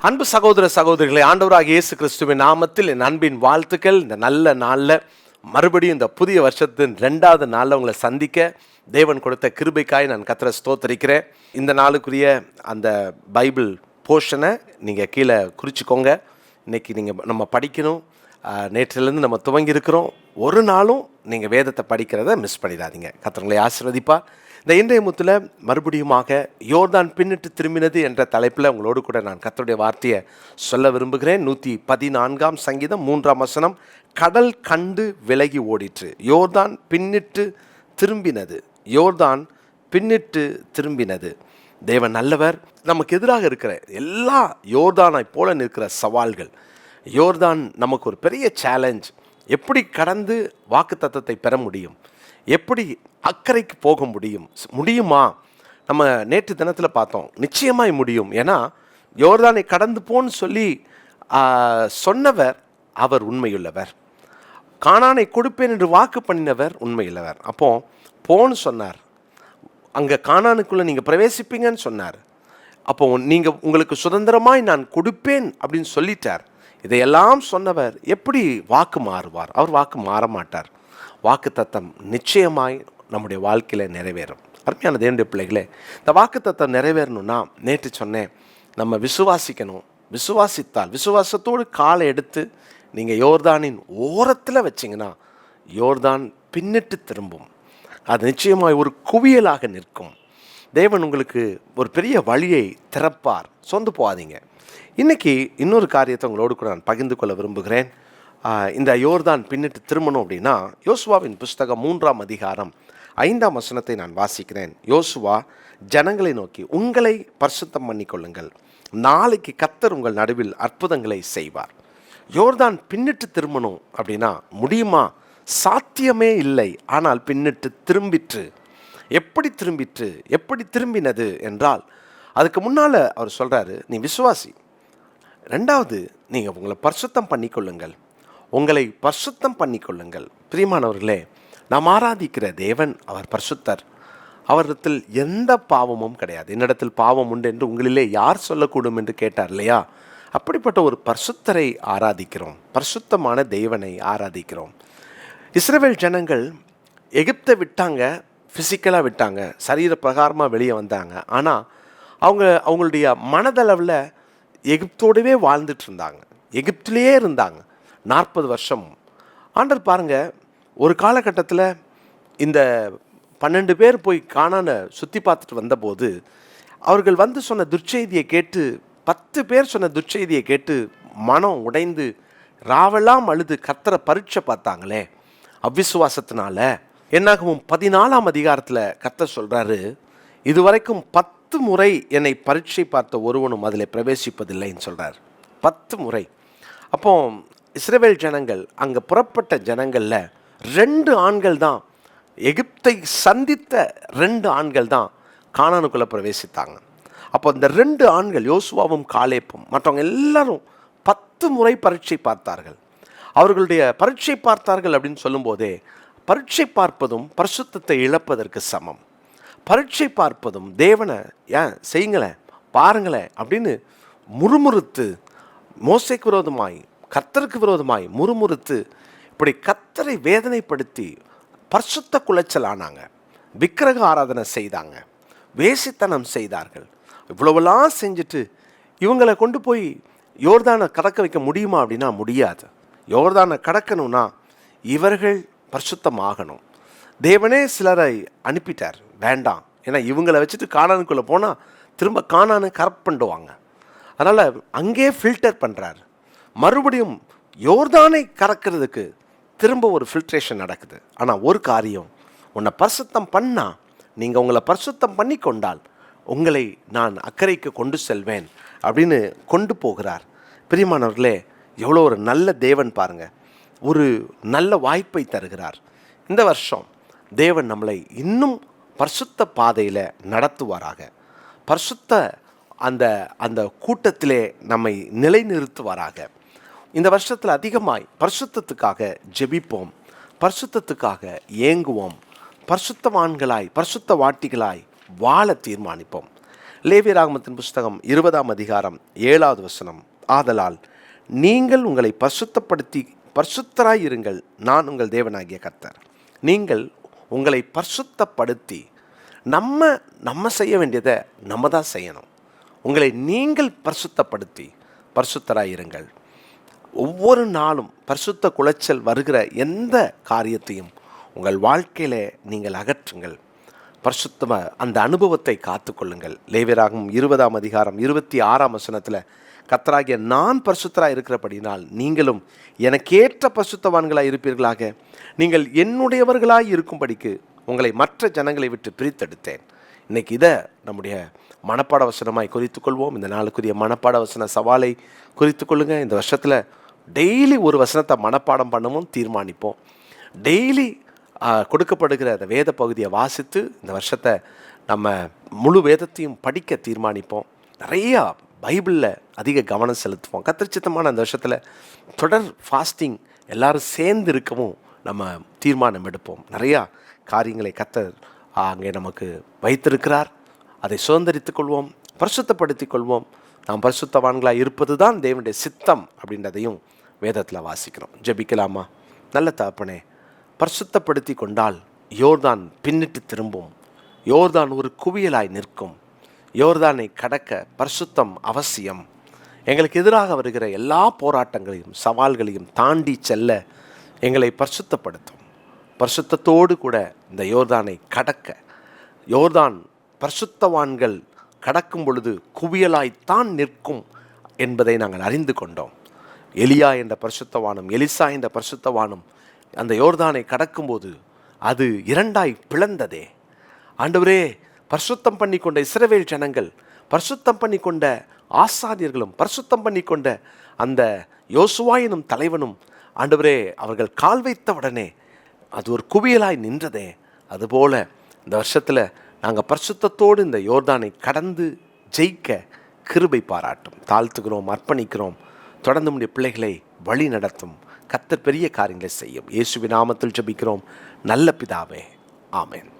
அன்பு சகோதர சகோதரிகளை, ஆண்டவராகிய இயேசு கிறிஸ்துவின் நாமத்தில் என் அன்பின் வாழ்த்துக்கள். இந்த நல்ல நாளில் மறுபடியும் இந்த புதிய வருஷத்தின் 2வது நாளில் உங்களை சந்திக்க தேவன் கொடுத்த கிருபைக்காய் நான் கர்த்தரை ஸ்தோத்திரிக்கிறேன். இந்த நாளுக்குரிய அந்த பைபிள் போர்ஷனை நீங்கள் கீழே குறிச்சிக்கோங்க. இன்றைக்கி நம்ம படிக்கணும். நேற்றிலேருந்து நம்ம துவங்கி இருக்கிறோம். ஒரு நாளும் நீங்கள் வேதத்தை படிக்கிறத மிஸ் பண்ணிடாதீங்க. கர்த்தர்களை ஆசீர்வதிப்பார். இந்த இன்றைய முத்தில் மறுபடியுமாக யோர்தான் பின்னிட்டு திரும்பினது என்ற தலைப்பில் உங்களோடு கூட நான் கர்த்தருடைய வார்த்தையை சொல்ல விரும்புகிறேன். 114 சங்கீதம் 3 வசனம், கடல் கண்டு விலகி ஓடிற்று, யோர்தான் பின்னிட்டு திரும்பினது, யோர்தான் பின்னிட்டு திரும்பினது. தேவன் நல்லவர். நமக்கு எதிராக இருக்கிற எல்லா யோர்தானை போல நிற்கிற சவால்கள், யோர்தான் நமக்கு ஒரு பெரிய சேலஞ்ச். எப்படி கடந்து வாக்குத்தத்தத்தை பெற முடியும், எப்படி அக்கறைக்கு போக முடியுமா? நம்ம நேற்று தினத்தில் பார்த்தோம், நிச்சயமாய் முடியும். ஏன்னா யோர்தானை கடந்து போன்னு சொல்லி சொன்னவர் அவர் உண்மையுள்ளவர். கானானை கொடுப்பேன் என்று வாக்கு பண்ணினவர் உண்மையுள்ளவர். அப்போ போன்னு சொன்னார், அங்கே கானானுக்குள்ளே நீங்கள் பிரவேசிப்பீங்கன்னு சொன்னார். அப்போ உங்களுக்கு சுதந்திரமாய் நான் கொடுப்பேன் அப்படின்னு சொல்லிட்டார். இதையெல்லாம் சொன்னவர் எப்படி வாக்கு மாறுவார்? அவர் வாக்கு மாற மாட்டார். வாக்கு தத்தம் நிச்சயமாய் நம்முடைய வாழ்க்கையில் நிறைவேறும். அருமையான தேவனுடைய பிள்ளைகளே, இந்த வாக்கு தத்தம் நிறைவேறணும்னா நேற்று சொன்னேன், நம்ம விசுவாசிக்கணும். விசுவாசித்தால், விசுவாசத்தோடு காலை எடுத்து நீங்கள் யோர்தானின் ஓரத்தில் வச்சிங்கன்னா யோர்தான் பின்னிட்டு திரும்பும். அது நிச்சயமாய் ஒரு குவியலாக நிற்கும். தேவன் உங்களுக்கு ஒரு பெரிய வழியை திறப்பார். சொந்து போகாதீங்க. இன்றைக்கி இன்னொரு காரியத்தை உங்களோடு கூட நான் பகிர்ந்து கொள்ள விரும்புகிறேன். இந்த யோர்தான் பின்னிட்டு திரும்பணும் அப்படின்னா யோசுவாவின் புஸ்தகம் 3 அதிகாரம் 5 வசனத்தை நான் வாசிக்கிறேன். யோசுவா ஜனங்களை நோக்கி, உங்களை பரிசுத்தம் பண்ணிக்கொள்ளுங்கள், நாளைக்கு கர்த்தர் உங்கள் நடுவில் அற்புதங்களை செய்வார். யோர்தான் பின்னிட்டு திரும்பணும் அப்படின்னா முடியுமா? சாத்தியமே இல்லை. ஆனால் பின்னிட்டு திரும்பிற்று. எப்படி திரும்பிற்று? எப்படி திரும்பினது என்றால், அதுக்கு முன்னால் அவர் சொல்கிறாரு, நீ விசுவாசி. 2வது, நீங்கள் உங்களை பரிசுத்தம் பண்ணிக்கொள்ளுங்கள், உங்களை பரிசுத்தம் பண்ணிக்கொள்ளுங்கள். பிரியமானவர்களே, நாம் ஆராதிக்கிற தேவன் அவர் பரிசுத்தர். அவரிடத்தில் எந்த பாவமும் கிடையாது. என்னிடத்தில் பாவம் உண்டு என்று உங்களிலே யார் சொல்லக்கூடும் என்று கேட்டார் இல்லையா? அப்படிப்பட்ட ஒரு பரிசுத்தரை ஆராதிக்கிறோம், பரிசுத்தமான தேவனை ஆராதிக்கிறோம். இஸ்ரவேல் ஜனங்கள் எகிப்தை விட்டாங்க, ஃபிசிக்கலாக விட்டாங்க, சரீர பிரகாரமாக வெளியே வந்தாங்க. ஆனால் அவங்களுடைய மனதளவில் எகிப்தோடவே வாழ்ந்துட்டு இருந்தாங்க, எகிப்திலேயே இருந்தாங்க 40 வருஷம். ஆண்டவர் பாருங்க, ஒரு காலகட்டத்தில் இந்த 12 பேர் போய் கானானை சுற்றி பார்த்துட்டு வந்தபோது அவர்கள் வந்து சொன்ன துர்ச்செய்தியை கேட்டு, 10 பேர் சொன்ன துர்ச்செய்தியை கேட்டு மனம் உடைந்து ராவெல்லாம் அழுது கர்த்தரை பரீட்சை பார்த்தாங்களே அவ்விசுவாசத்தினால. என்னாகவும் 14 அதிகாரத்தில் கர்த்தர் சொல்கிறாரு, இதுவரைக்கும் 10 முறை என்னை பரீட்சை பார்த்த ஒருவனும் அதில் பிரவேசிப்பதில்லைன்னு சொல்கிறார். 10 முறை. அப்போ இஸ்ரவேல் ஜனங்கள், அங்கே புறப்பட்ட ஜனங்களில் 2 ஆண்கள் தான், எகிப்தை சந்தித்த 2 ஆண்கள் தான் கானானுக்குள்ளே பிரவேசித்தாங்க. அப்போ இந்த 2 ஆண்கள், யோசுவாவும் காலேப்பும், மற்றவங்க எல்லாரும் 10 முறை பரீட்சை பார்த்தார்கள். அவர்களுடைய பரீட்சை பார்த்தார்கள் அப்படின்னு சொல்லும்போதே, பரீட்சை பார்ப்பதும் பரிசுத்தத்தை இழப்பதற்கு சமம். பரீட்சை பார்ப்பதும் தேவனை ஏன் செய்யுங்களேன், பாருங்களேன் அப்படின்னு முறுமுறுத்து, மோசேக்கு விரோதமாய், கர்த்தருக்கு விரோதமாய் முறுமுறுத்து, இப்படி கர்த்தரை வேதனைப்படுத்தி பரிசுத்த குலைச்சல் ஆனாங்க. விக்கிரக ஆராதனை செய்தாங்க, வேசித்தனம் செய்தார்கள். இவ்வளவெல்லாம் செஞ்சுட்டு இவங்களை கொண்டு போய் யோர்தானை கடக்க வைக்க முடியுமா அப்படின்னா முடியாது. யோர்தானை கடக்கணும்னா இவர்கள் பரிசுத்தமாகணும். தேவனே சிலரை அனுப்பிட்டார், வேண்டாம், ஏன்னா இவங்களை வச்சுட்டு கானானுக்குள்ளே போனால் திரும்ப கானானை கரெக்ட் பண்ணிடுவாங்க. அதனால் அங்கே ஃபில்டர் பண்ணுறார். மறுபடியும் யோர்தானை கறக்கிறதுக்கு திரும்ப ஒரு ஃபில்ட்ரேஷன் நடக்குது. ஆனால் ஒரு காரியம், உன்னை பரிசுத்தம் பண்ணால், நீங்கள் உங்களை பரிசுத்தம் பண்ணி கொண்டால் உங்களை நான் அக்கறைக்கு கொண்டு செல்வேன் அப்படின்னு கொண்டு போகிறார். பிரியமானவர்களே, எவ்வளோ ஒரு நல்ல தேவன் பாருங்கள், ஒரு நல்ல வாய்ப்பை தருகிறார். இந்த வருஷம் தேவன் நம்மளை இன்னும் பரிசுத்த பாதையில் நடத்துவாராக. பரிசுத்த அந்த அந்த கூட்டத்திலே நம்மை நிலைநிறுத்துவாராக. இந்த வருஷத்தில் அதிகமாய் பரிசுத்தத்துக்காக ஜெபிப்போம், பரிசுத்தத்துக்காக ஏங்குவோம், பரிசுத்தவான்களாய் பரிசுத்த வாட்டிகளாய் வாழ தீர்மானிப்போம். லேவியராகமத்தின் புஸ்தகம் 20ஆம் அதிகாரம் 7வது வசனம், ஆதலால் நீங்கள் உங்களை பரிசுத்தராய் இருங்கள், நான் உங்கள் தேவனாகிய கர்த்தர். நீங்கள் உங்களை பரிசுத்தப்படுத்தி நம்ம செய்ய வேண்டியதை நம்ம தான் செய்யணும். உங்களை நீங்கள் பரிசுத்தப்படுத்தி பரிசுத்தராய் இருங்கள். ஒவ்வொரு நாளும் பரிசுத்த குலைச்சல் வருகிற எந்த காரியத்தையும் உங்கள் வாழ்க்கையில் நீங்கள் அகற்றுங்கள். அந்த அனுபவத்தை காத்துக்கொள்ளுங்கள். லேவியராகமம் 20ஆம் அதிகாரம் 26ஆம் வசனத்தில், கர்த்தராகிய நான் பரிசுத்தராய் இருக்கிறபடினால் நீங்களும் எனக்கேற்ற பரிசுத்தவான்களாய் இருப்பீர்களாக, நீங்கள் என்னுடையவர்களாய் இருக்கும்படிக்கு உங்களை மற்ற ஜனங்களை விட்டு பிரித்தெடுத்தேன். இன்னைக்கு இதை நம்முடைய மனப்பாட வசனமாய் குறித்துக்கொள்வோம். இந்த நாளுக்குரிய மனப்பாட வசன சவாலை குறித்து கொள்ளுங்க. இந்த வருஷத்தில் டெய்லி ஒரு வசனத்தை மனப்பாடம் பண்ணவும் தீர்மானிப்போம். டெய்லி கொடுக்கப்படுகிற அந்த வேத பகுதியை வாசித்து இந்த வருஷத்தை நம்ம முழு வேதத்தையும் படிக்க தீர்மானிப்போம். நிறையா பைபிளில் அதிக கவனம் செலுத்துவோம். கத்திரிச்சித்தமான அந்த வருஷத்தில் தொடர் ஃபாஸ்டிங் எல்லாரும் சேர்ந்து இருக்கவும் நம்ம தீர்மானம் எடுப்போம். நிறையா காரியங்களை கர்த்தர் அங்கே நமக்கு வைத்திருக்கிறார். அதை சுதந்திரித்துக் கொள்வோம், பரிசுத்தப்படுத்திக் கொள்வோம். நாம் பரிசுத்தவான்களாக இருப்பது தான் தேவனுடைய சித்தம் அப்படின்றதையும் வேதத்தில் வாசிக்கிறோம். ஜெபிக்கலாமா? நல்ல தகப்பனே, பரிசுத்தப்படுத்தி கொண்டால் யோர்தான் பின்னிட்டு திரும்பும், யோர்தான் ஒரு குவியலாய் நிற்கும். யோர்தானை கடக்க பரிசுத்தம் அவசியம். எங்களுக்கு எதிராக வருகிற எல்லா போராட்டங்களையும் சவால்களையும் தாண்டி செல்ல எங்களை பரிசுத்தப்படுத்தும். பரிசுத்தத்தோடு கூட இந்த யோர்தானை கடக்க, யோர்தான் பரிசுத்தவான்கள் கடக்கும் பொழுது குவியலாய்த்தான் நிற்கும் என்பதை நாங்கள் அறிந்து கொண்டோம். எலியா என்ற பரிசுத்தவானும் எலிசா என்ற பரிசுத்தவானும் அந்த யோர்தானை கடக்கும்போது அது இரண்டாய் பிளந்ததே. ஆண்டவரே, பரிசுத்தம் பண்ணி கொண்ட இஸ்ரவேல் ஜனங்கள், பரிசுத்தம் பண்ணி கொண்ட ஆசாரியர்களும், பரிசுத்தம் பண்ணி கொண்ட அந்த யோசுவா எனும் தலைவனும், ஆண்டவரே, அவர்கள் கால் வைத்த உடனே அது ஒரு குவியலாய் நின்றதே. அதுபோல இந்த வருஷத்தில் நாங்கள் பரிசுத்தத்தோடு இந்த யோர்தானை கடந்து ஜெயிக்க கிருபை பாராட்டும். தாழ்த்துக்கிறோம், அர்ப்பணிக்கிறோம். தொடர்ந்து நம்முடைய பிள்ளைகளை வழி நடத்தும். கர்த்தர் பெரிய காரியங்களை செய்யும். இயேசுவின் நாமத்தில் ஜெபிக்கிறோம் நல்ல பிதாவே, ஆமென்.